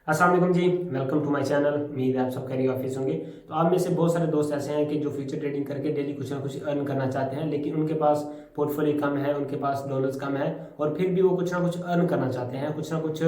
अस्सलाम वालेकुम जी, welcome to my channel. उम्मीद है आप सब खैरियत ऑफिस होंगे। तो आप में से बहुत सारे दोस्त ऐसे हैं कि जो फ्यूचर ट्रेडिंग करके डेली कुछ ना कुछ अर्न करना चाहते हैं, लेकिन उनके पास पोर्टफोलियो कम है, उनके पास डॉलर्स कम है और फिर भी वो कुछ ना कुछ अर्न करना चाहते हैं, कुछ ना कुछ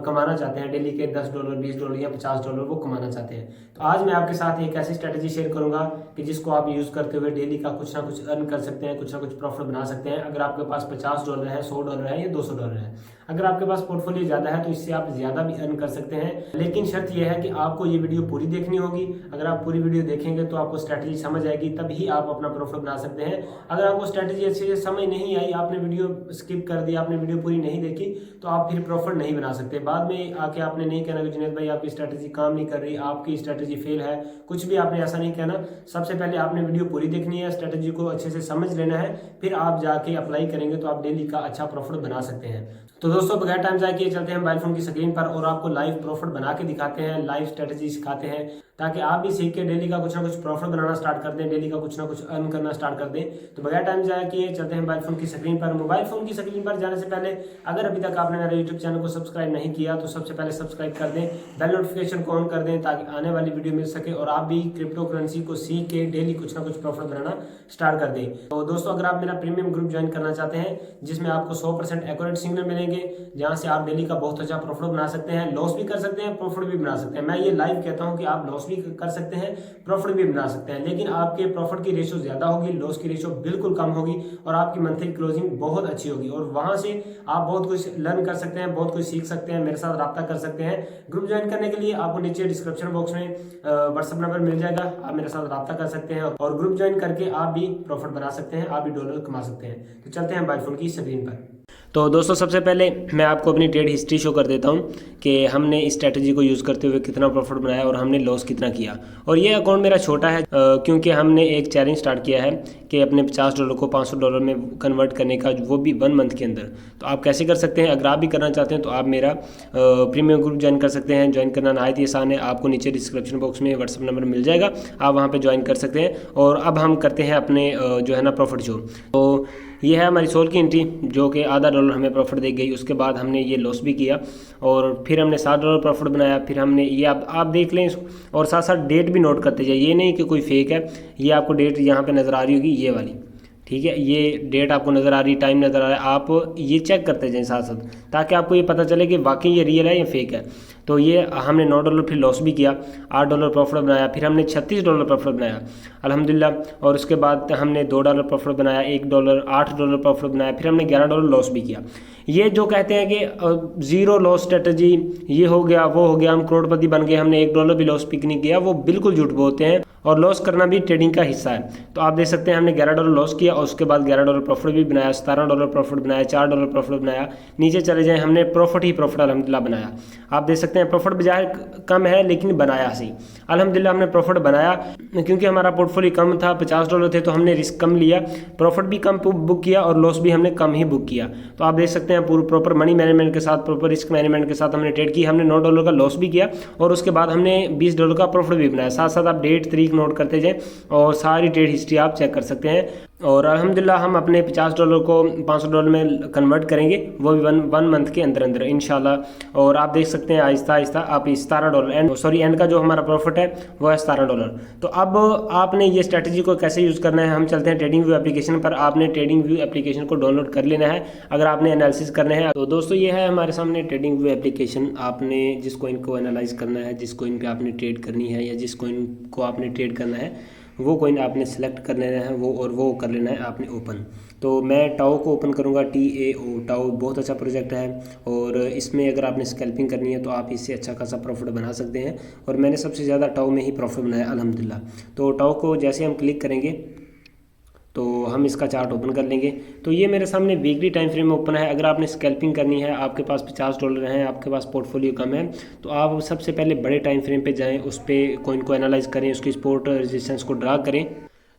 कमाना चाहते हैं। डेली के $10, $20 या $50 वो कमाना चाहते हैं। तो आज मैं आपके साथ एक ऐसी स्ट्रेटेजी शेयर करूंगा कि जिसको आप यूज़ करते हुए डेली का कुछ ना कुछ अर्न कर सकते हैं, कुछ ना कुछ प्रॉफिट बना सकते हैं। अगर आपके पास $50 है, $100 है या $200 है, अगर आपके पास पोर्टफोलियो ज़्यादा है तो इससे आप ज़्यादा भी अर्न कर सकते हैं। लेकिन शर्त यह है कि आपको ये वीडियो पूरी देखनी होगी। अगर आप पूरी वीडियो देखेंगे तो आपको स्ट्रैटेजी समझ आएगी, तभी आप अपना प्रॉफिट बना सकते हैं। अगर आपको स्ट्रैटेजी अच्छे से समझ नहीं आई, आपने वीडियो स्किप कर दी, आपने वीडियो पूरी नहीं देखी, तो आप फिर प्रॉफिट नहीं बना सकते। बाद में आके आपने नहीं कहना कि जुनैद भाई आपकी स्ट्रैटेजी काम नहीं कर रही, आपकी स्ट्रैटेजी फेल है, कुछ भी आपने ऐसा नहीं कहना। सबसे पहले आपने वीडियो पूरी देखनी है, स्ट्रैटेजी को अच्छे से समझ लेना है, फिर आप जाके अप्लाई करेंगे तो आप डेली का अच्छा प्रॉफिट बना सकते हैं। तो दोस्तों बगैर टाइम जाए किए चलते हैं मोबाइल फोन की स्क्रीन पर और आपको लाइव प्रॉफिट बना के दिखाते हैं, लाइव स्ट्रेटजी सिखाते हैं, ताकि आप भी सीख के डेली का कुछ ना कुछ प्रॉफिट बनाना स्टार्ट कर दें, डेली का कुछ ना कुछ अर्न करना स्टार्ट कर दें। तो बगैर टाइम जाए किए चलते हैं मोबाइल फोन की स्क्रीन पर। मोबाइल फोन की स्क्रीन पर जाने से पहले अगर अभी तक आपने मेरे यूट्यूब चैनल को सब्सक्राइब नहीं किया तो सबसे पहले सब्सक्राइब कर दें, बेल नोटिफिकेशन को ऑन कर दें ताकि आने वाली वीडियो मिल सके और आप भी क्रिप्टो करेंसी को सीख के डेली कुछ ना कुछ प्रॉफिट बनाना स्टार्ट कर दें। तो दोस्तों अगर आप मेरा प्रीमियम ग्रुप ज्वाइन करना चाहते हैं जिसमें आपको 100% एक्यूरेट सिग्नल मिलेंगे, जहां से आप डेली का बहुत अच्छा प्रॉफिट बना सकते हैं, लॉस भी कर सकते हैं, प्रॉफिट भी बना सकते हैं। मैं ये लाइव कहता हूं कि आप लॉस भी कर सकते हैं, प्रॉफिट भी बना सकते हैं, लेकिन आपके प्रॉफिट की रेशियो ज्यादा होगी, लॉस की रेशियो बिल्कुल कम होगी और आपकी मंथली क्लोजिंग बहुत अच्छी होगी और वहां से आप बहुत कुछ लर्न कर सकते हैं, बहुत कुछ सीख सकते हैं, मेरे साथ रब्ता कर सकते हैं। ग्रुप ज्वाइन करने के लिए आपको नीचे डिस्क्रिप्शन बॉक्स में व्हाट्सएप नंबर मिल जाएगा, आप मेरे साथ रब्ता कर सकते हैं और ग्रुप ज्वाइन करके आप भी प्रॉफिट बना सकते हैं, आप भी डॉलर कमा सकते हैं। तो चलते हैं मोबाइल फोन की स्क्रीन पर। तो दोस्तों सबसे पहले मैं आपको अपनी ट्रेड हिस्ट्री शो कर देता हूँ कि हमने इस स्ट्रैटेजी को यूज़ करते हुए कितना प्रॉफिट बनाया और हमने लॉस कितना किया। और ये अकाउंट मेरा छोटा है क्योंकि हमने एक चैलेंज स्टार्ट किया है कि अपने $50 को $500 में कन्वर्ट करने का, वो भी 1 मंथ के अंदर। तो आप कैसे कर सकते हैं? अगर आप भी करना चाहते हैं तो आप मेरा प्रीमियम ग्रुप ज्वाइन कर सकते हैं। ज्वाइन करना नहायत ही आसान है, आपको नीचे डिस्क्रिप्शन बॉक्स में व्हाट्सअप नंबर मिल जाएगा, आप वहाँ पर ज्वाइन कर सकते हैं। और अब हम करते हैं अपने जो है ना प्रॉफिट शो। तो ये है हमारी सोल की एंट्री जो कि $0.5 हमें प्रॉफिट दे गई। उसके बाद हमने ये लॉस भी किया और फिर हमने $7 प्रॉफिट बनाया। फिर हमने ये आप देख लें और साथ साथ डेट भी नोट करते जाइए, ये नहीं कि कोई फेक है। ये आपको डेट यहाँ पे नज़र आ रही होगी, ये वाली, ठीक है, ये डेट आपको नज़र आ रही, टाइम नज़र आ रहा है, आप ये चेक करते जाएं साथ साथ, ताकि आपको ये पता चले कि वाकई ये रियल है या फेक है। तो ये हमने $9 फिर लॉस भी किया, $8 प्रॉफिट बनाया, फिर हमने $36 प्रॉफिट बनाया अल्हम्दुलिल्लाह। और उसके बाद हमने $2 प्रॉफिट बनाया, $1, $8 प्रॉफिट बनाया, फिर हमने $11 लॉस भी किया। ये जो कहते हैं कि ज़ीरो लॉस स्ट्रेटजी, ये हो गया वो हो गया, हम करोड़पति बन गए, हमने $1 भी लॉस पिक नहीं किया, वो बिल्कुल झूठ बोलते हैं और लॉस करना भी ट्रेडिंग का हिस्सा है। तो आप देख सकते हैं हमने $11 लॉस किया और उसके बाद $11 प्रॉफिट भी बनाया, $17 प्रॉफिट बनाया, $4 प्रॉफिट बनाया। नीचे चले जाएं, हमने प्रॉफिट ही प्रॉफिट अल्हम्दुलिल्लाह बनाया। आप देख सकते हैं प्रॉफिट बजाय कम है लेकिन बनाया सही, अल्हम्दुलिल्लाह हमने प्रॉफिट बनाया। क्योंकि हमारा पोर्टफोलियो कम था, $50 थे, तो हमने रिस्क कम लिया, प्रॉफिट भी कम बुक किया और लॉस भी हमने कम ही बुक किया। तो आप देख सकते हैं पूरे प्रॉपर मनी मैनेजमेंट के साथ, प्रॉपर रिस्क मैनेजमेंट के साथ हमने ट्रेड की। हमने $9 का लॉस भी किया और उसके बाद हमने $20 का प्रॉफिट भी बनाया। साथ साथ आप डेट तारीख नोट करते जाएं और सारी ट्रेड हिस्ट्री आप चेक कर सकते हैं। और अल्हम्दुलिल्लाह हम अपने $50 को $500 में कन्वर्ट करेंगे, वो भी वन मंथ के अंदर अंदर इंशाल्लाह। और आप देख सकते हैं आहिस्ता आहिस्ता आप $17 एंड का जो हमारा प्रॉफिट है वो है $17। तो अब आपने ये स्ट्रैटेजी को कैसे यूज़ करना है, हम चलते हैं ट्रेडिंग व्यू एप्लीकेशन पर। आपने ट्रेडिंग व्यू एप्लीकेशन को डाउनलोड कर लेना है अगर आपने एनालिसिस करना है। तो दोस्तों ये है हमारे सामने ट्रेडिंग व्यू एप्लीकेशन। आपने जिस कॉइन को एनालाइज करना है, जिस कॉइन पे आपने ट्रेड करनी है या जिस कॉइन को आपने ट्रेड करना है, वो कॉइन आपने सेलेक्ट कर लेना है, वो कर लेना है आपने ओपन। तो मैं टाओ को ओपन करूँगा, TAO। टाओ बहुत अच्छा प्रोजेक्ट है और इसमें अगर आपने स्कैल्पिंग करनी है तो आप इससे अच्छा खासा प्रॉफिट बना सकते हैं और मैंने सबसे ज़्यादा टाओ में ही प्रॉफिट बनाया अल्हम्दुलिल्लाह। तो टाओ को जैसे हम क्लिक करेंगे तो हम इसका चार्ट ओपन कर लेंगे। तो ये मेरे सामने वीकली टाइम फ्रेम में ओपन है। अगर आपने स्कैल्पिंग करनी है, आपके पास $50 हैं, आपके पास पोर्टफोलियो कम है, तो आप सबसे पहले बड़े टाइम फ्रेम पे जाएं, उस पर कॉइन को एनालाइज करें, उसकी सपोर्ट रेजिस्टेंस को ड्रा करें।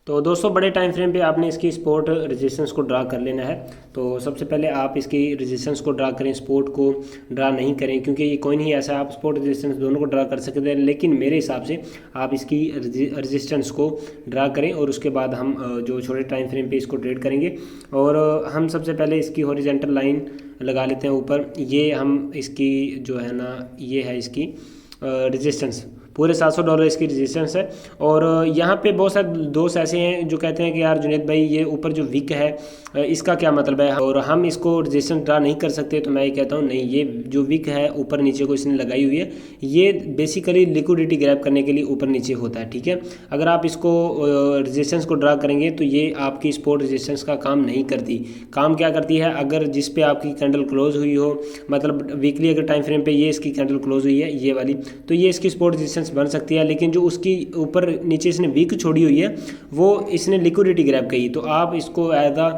तो दोस्तों बड़े टाइम फ्रेम पे आपने इसकी स्पोर्ट रेजिस्टेंस को ड्रा कर लेना है। तो सबसे पहले आप इसकी रेजिस्टेंस को ड्रा करें, स्पोर्ट को ड्रा नहीं करें, क्योंकि ये कोई नहीं ऐसा आप स्पोर्ट रेजिस्टेंस दोनों को ड्रा कर सकते हैं, लेकिन मेरे हिसाब से आप इसकी रेजिस्टेंस को ड्रा करें और उसके बाद हम जो छोटे टाइम फ्रेम पे इसको ट्रेड करेंगे। और हम सबसे पहले इसकी हॉरिजॉन्टल लाइन लगा लेते हैं ऊपर। ये हम इसकी जो है ना, ये है इसकी रेजिस्टेंस, पूरे $700 इसकी रेजिस्टेंस है। और यहाँ पे बहुत सारे दोस्त ऐसे हैं जो कहते हैं कि यार जुनेद भाई ये ऊपर जो विक है इसका क्या मतलब है, और हम इसको रेजिस्टेंस ड्रा नहीं कर सकते। तो मैं ये कहता हूँ नहीं, ये जो विक है ऊपर नीचे को इसने लगाई हुई है, ये बेसिकली लिक्विडिटी ग्रैब करने के लिए ऊपर नीचे होता है, ठीक है। अगर आप इसको रेजिस्टेंस को ड्रा करेंगे तो ये आपकी स्पोर्ट रेजिस्टेंस का काम नहीं करती। काम क्या करती है, अगर जिस पे आपकी कैंडल क्लोज हुई हो, मतलब वीकली अगर टाइम फ्रेम पे ये इसकी कैंडल क्लोज हुई है ये वाली, तो ये इसकी स्पोर्ट रेजिस्टेंस बन सकती है। लेकिन जो उसकी ऊपर नीचे इसने वीक छोड़ी हुई है वो इसने लिक्विडिटी ग्रैब की, तो आप इसको एज अ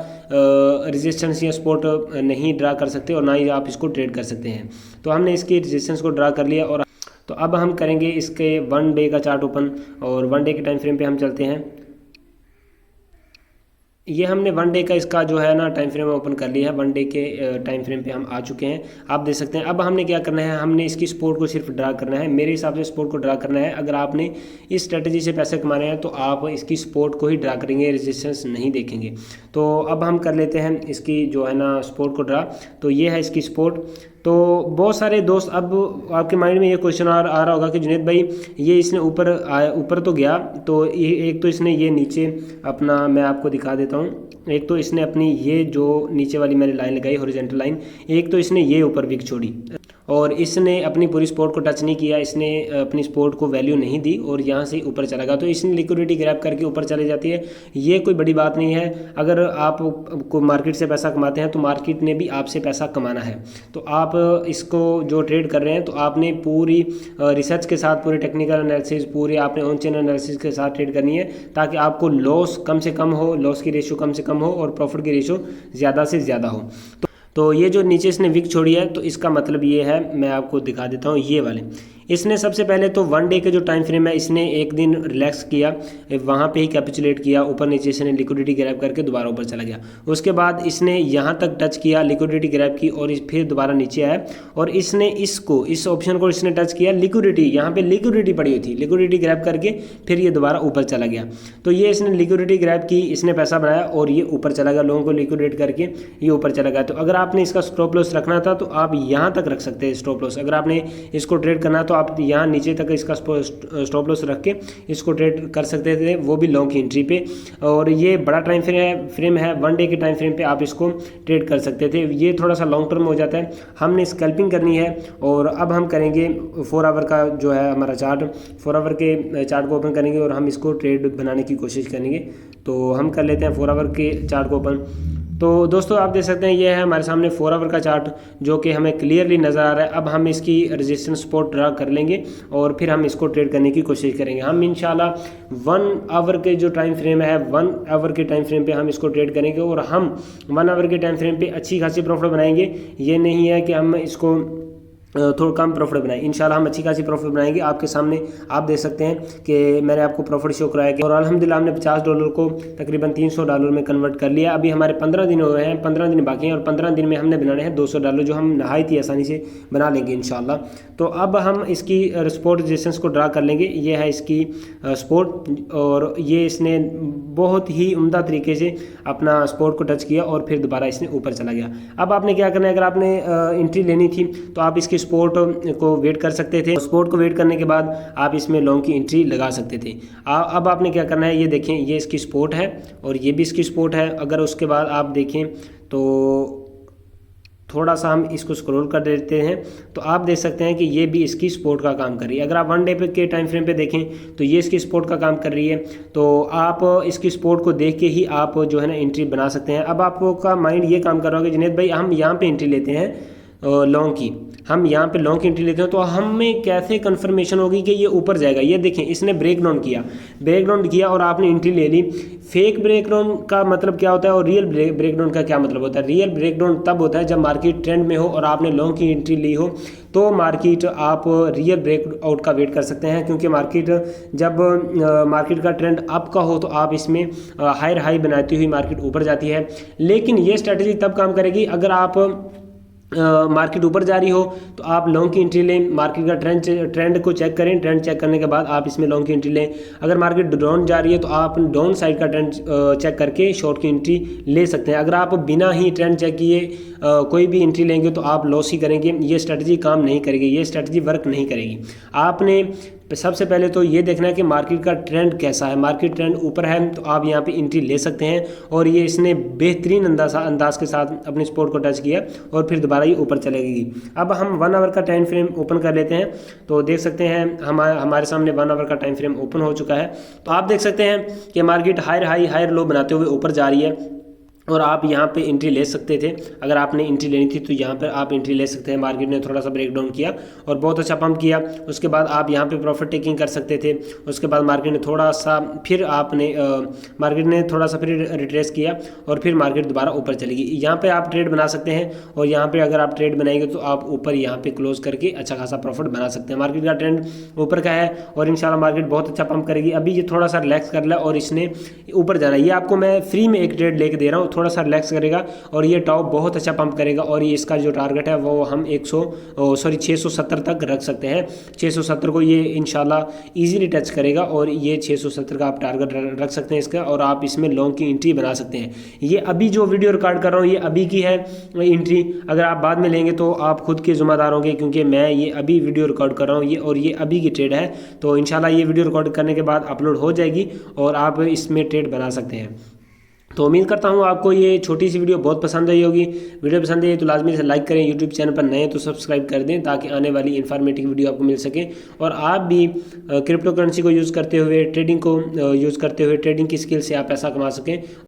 रेजिस्टेंस या सपोर्ट नहीं ड्रा कर सकते और ना ही आप इसको ट्रेड कर सकते हैं। तो हमने इसकी रेजिस्टेंस को ड्रा कर लिया। और तो अब हम करेंगे इसके 1 डे का चार्ट ओपन, और 1 डे के टाइम फ्रेम पे हम चलते हैं। ये हमने 1 डे का इसका जो है ना टाइम फ्रेम ओपन कर लिया है। 1 डे के टाइम फ्रेम पे हम आ चुके हैं, आप देख सकते हैं। अब हमने क्या करना है, हमने इसकी सपोर्ट को सिर्फ ड्रा करना है। मेरे हिसाब से सपोर्ट को ड्रा करना है। अगर आपने इस स्ट्रेटजी से पैसे कमाने हैं तो आप इसकी सपोर्ट को ही ड्रा करेंगे, रेजिस्टेंस नहीं देखेंगे। तो अब हम कर लेते हैं इसकी जो है ना सपोर्ट को ड्रा। तो ये है इसकी सपोर्ट। तो बहुत सारे दोस्त, अब आपके माइंड में ये क्वेश्चन आ रहा होगा कि जुनेद भाई ये इसने ऊपर तो गया, तो ये एक तो इसने ये नीचे अपना, मैं आपको दिखा देता हूँ, एक तो इसने अपनी ये जो नीचे वाली मैंने लाइन लगाई हॉरिजॉन्टल लाइन, एक तो इसने ये ऊपर विक छोड़ी और इसने अपनी पूरी सपोर्ट को टच नहीं किया, इसने अपनी सपोर्ट को वैल्यू नहीं दी और यहाँ से ऊपर चला गया, तो इसने लिक्विडिटी ग्रैब करके ऊपर चली जाती है। ये कोई बड़ी बात नहीं है। अगर आप को मार्केट से पैसा कमाते हैं तो मार्केट ने भी आपसे पैसा कमाना है। तो आप इसको जो ट्रेड कर रहे हैं तो आपने पूरी रिसर्च के साथ, पूरे टेक्निकल एनालिसिस, पूरे आपने ऑन चेन एनालिसिस के साथ ट्रेड करनी है, ताकि आपको लॉस कम से कम हो, लॉस की रेशियो कम से कम हो और प्रॉफिट की रेशियो ज़्यादा से ज़्यादा हो। तो ये जो नीचे इसने विक छोड़ी है, तो इसका मतलब ये है, मैं आपको दिखा देता हूँ। ये वाले इसने सबसे पहले तो 1 डे के जो टाइम फ्रेम है, इसने एक दिन रिलैक्स किया, वहाँ पे ही कैपिचुलेट किया, ऊपर नीचे इसने लिक्विडिटी ग्रैब करके दोबारा ऊपर चला गया। उसके बाद इसने यहाँ तक टच किया, लिक्विडिटी ग्रैब की और फिर दोबारा नीचे आया और इसने इस ऑप्शन को इसने टच किया, लिक्विडिटी, यहाँ पे लिक्विडिटी पड़ी हुई थी, लिक्विडिटी ग्रैब करके फिर ये दोबारा ऊपर चला गया। तो ये इसने लिक्विडिटी ग्रैब की, इसने पैसा बनाया और ये ऊपर चला गया, लोगों को लिक्विडेट करके ये ऊपर चला गया। तो अगर आपने इसका स्टॉप लॉस रखना था तो आप यहाँ तक रख सकते हैं स्टॉप लॉस। अगर आपने इसको ट्रेड करना तो आप यहाँ नीचे तक इसका स्टॉप लॉस रख के इसको ट्रेड कर सकते थे, वो भी लॉन्ग की एंट्री पे। और ये बड़ा टाइम फ्रेम है, 1 डे के टाइम फ्रेम पे आप इसको ट्रेड कर सकते थे। ये थोड़ा सा लॉन्ग टर्म हो जाता है। हमने स्कैल्पिंग करनी है और अब हम करेंगे 4 आवर का जो है हमारा चार्ट, 4 आवर के चार्ट को ओपन करेंगे और हम इसको ट्रेड बनाने की कोशिश करेंगे। तो हम कर लेते हैं 4 आवर के चार्ट को ओपन। तो दोस्तों आप देख सकते हैं ये है हमारे सामने 4 आवर का चार्ट, जो कि हमें क्लियरली नज़र आ रहा है। अब हम इसकी रेजिस्टेंस सपोर्ट ड्रा कर लेंगे और फिर हम इसको ट्रेड करने की कोशिश करेंगे। हम इंशाल्लाह 1 आवर के जो टाइम फ्रेम है, 1 आवर के टाइम फ्रेम पे हम इसको ट्रेड करेंगे और हम 1 आवर के टाइम फ्रेम पे अच्छी खासी प्रॉफिट बनाएंगे। ये नहीं है कि हम इसको थोड़ा कम प्रॉफिट बनाए, इंशाल्लाह हम अच्छी खासी प्रॉफिट बनाएंगे। आपके सामने आप देख सकते हैं कि मैंने आपको प्रॉफिट शो कराया कि और अल्हम्दुलिल्लाह हमने $50 को तकरीबन $300 में कन्वर्ट कर लिया। अभी हमारे 15 दिन हो गए हैं, 15 दिन बाकी हैं और 15 दिन में हमने बनाने हैं $200, जो हम नहायत ही आसानी से बना लेंगे इंशाल्लाह। तो अब हम इसकी सपोर्ट रेजिस्टेंस को ड्रा कर लेंगे। ये है इसकी सपोर्ट और ये इसने बहुत ही उम्दा तरीके से अपना सपोर्ट को टच किया और फिर दोबारा इसने ऊपर चला गया। अब आपने क्या करना है, अगर आपने एंट्री लेनी थी तो आप इसकी सपोर्ट को वेट कर सकते थे। सपोर्ट को वेट करने के बाद आप इसमें लॉन्ग की एंट्री लगा सकते थे। अब आपने क्या करना है, ये देखें, ये इसकी सपोर्ट है और ये भी इसकी सपोर्ट है। अगर उसके बाद आप देखें तो थोड़ा सा हम इसको स्क्रॉल कर देते हैं तो आप देख सकते हैं कि ये भी इसकी सपोर्ट का काम कर रही है। अगर आप 1 डे के टाइम फ्रेम पे देखें तो ये इसकी सपोर्ट का काम कर रही है। तो आप इसकी सपोर्ट को देख के ही आप जो है ना एंट्री बना सकते हैं। अब आपका माइंड ये काम कर रहा होगा जुनैद भाई हम यहाँ पे एंट्री लेते हैं लॉन्ग की, हम यहाँ पे लॉन्ग की एंट्री लेते हैं तो हमें कैसे कंफर्मेशन होगी कि ये ऊपर जाएगा। ये देखें इसने ब्रेक डाउन किया और आपने एंट्री ले ली। फेक ब्रेक डाउन का मतलब क्या होता है और रियल ब्रेक डाउन का क्या मतलब होता है? रियल ब्रेक डाउन तब होता है जब मार्केट ट्रेंड में हो और आपने लॉन्ग की एंट्री ली हो, तो मार्केट आप रियल ब्रेकआउट का वेट कर सकते हैं, क्योंकि जब मार्केट का ट्रेंड अप का हो तो आप इसमें हायर हाई बनाती हुई मार्केट ऊपर जाती है। लेकिन ये स्ट्रैटेजी तब काम करेगी अगर आप मार्केट ऊपर जा रही हो तो आप लॉन्ग की एंट्री लें, मार्केट का ट्रेंड को चेक करें, ट्रेंड चेक करने के बाद आप इसमें लॉन्ग की एंट्री लें। अगर मार्केट डाउन जा रही है तो आप डाउन साइड का ट्रेंड चेक करके शॉर्ट की एंट्री ले सकते हैं। अगर आप बिना ही ट्रेंड चेक किए कोई भी एंट्री लेंगे तो आप लॉस ही करेंगे। ये स्ट्रेटजी काम नहीं करेगी, ये स्ट्रेटजी वर्क नहीं करेगी। आपने सबसे पहले तो ये देखना है कि मार्केट का ट्रेंड कैसा है। मार्केट ट्रेंड ऊपर है तो आप यहाँ पे एंट्री ले सकते हैं, और ये इसने बेहतरीन अंदाज के साथ अपने सपोर्ट को टच किया और फिर दोबारा ये ऊपर चलेगी। अब हम 1 आवर का टाइम फ्रेम ओपन कर लेते हैं, तो देख सकते हैं हमारे सामने 1 आवर का टाइम फ्रेम ओपन हो चुका है। तो आप देख सकते हैं कि market higher high higher low बनाते हुए ऊपर जा रही है, और आप यहाँ पे एंट्री ले सकते थे। अगर आपने एंट्री लेनी थी तो यहाँ पर आप एंट्री ले सकते हैं। मार्केट ने थोड़ा सा ब्रेक डाउन किया और बहुत अच्छा पंप किया, उसके बाद आप यहाँ पे प्रॉफिट टेकिंग कर सकते थे। उसके बाद मार्केट ने थोड़ा सा फिर रिट्रेस किया और फिर मार्केट दोबारा ऊपर चलेगी। यहाँ पे आप ट्रेड बना सकते हैं, और यहाँ पे अगर आप ट्रेड बनाएंगे तो आप ऊपर यहाँ पे क्लोज करके अच्छा खासा प्रॉफिट बना सकते हैं। मार्केट का ट्रेंड ऊपर का है और इंशाल्लाह मार्केट बहुत अच्छा पंप करेगी। अभी ये थोड़ा सा रिलैक्स कर लिया और इसने ऊपर जाना है। ये आपको मैं फ्री में एक ट्रेड लेके दे रहा हूँ, थोड़ा सा रिलैक्स करेगा और ये टॉप बहुत अच्छा पंप करेगा, और ये इसका जो टारगेट है वो हम 670 तक रख सकते हैं। 670 को ये इंशाल्लाह इजीली टच करेगा, और ये 670 का आप टारगेट रख सकते हैं इसका, और आप इसमें लॉन्ग की एंट्री बना सकते हैं। ये अभी जो वीडियो रिकॉर्ड कर रहा हूँ ये अभी की है एंट्री, अगर आप बाद में लेंगे तो आप खुद के जिम्मेदार होंगे, क्योंकि मैं ये अभी वीडियो रिकॉर्ड कर रहा हूँ और ये अभी की ट्रेड है। तो इंशाल्लाह ये वीडियो रिकॉर्ड करने के बाद अपलोड हो जाएगी और आप इसमें ट्रेड बना सकते हैं। तो उम्मीद करता हूँ आपको ये छोटी सी वीडियो बहुत पसंद आई होगी। वीडियो पसंद आई तो लाजमी से लाइक करें, यूट्यूब चैनल पर नए तो सब्सक्राइब कर दें ताकि आने वाली इन्फॉर्मेटिव वीडियो आपको मिल सके, और आप भी क्रिप्टो करेंसी को यूज़ करते हुए ट्रेडिंग की स्किल से आप पैसा कमा सकें।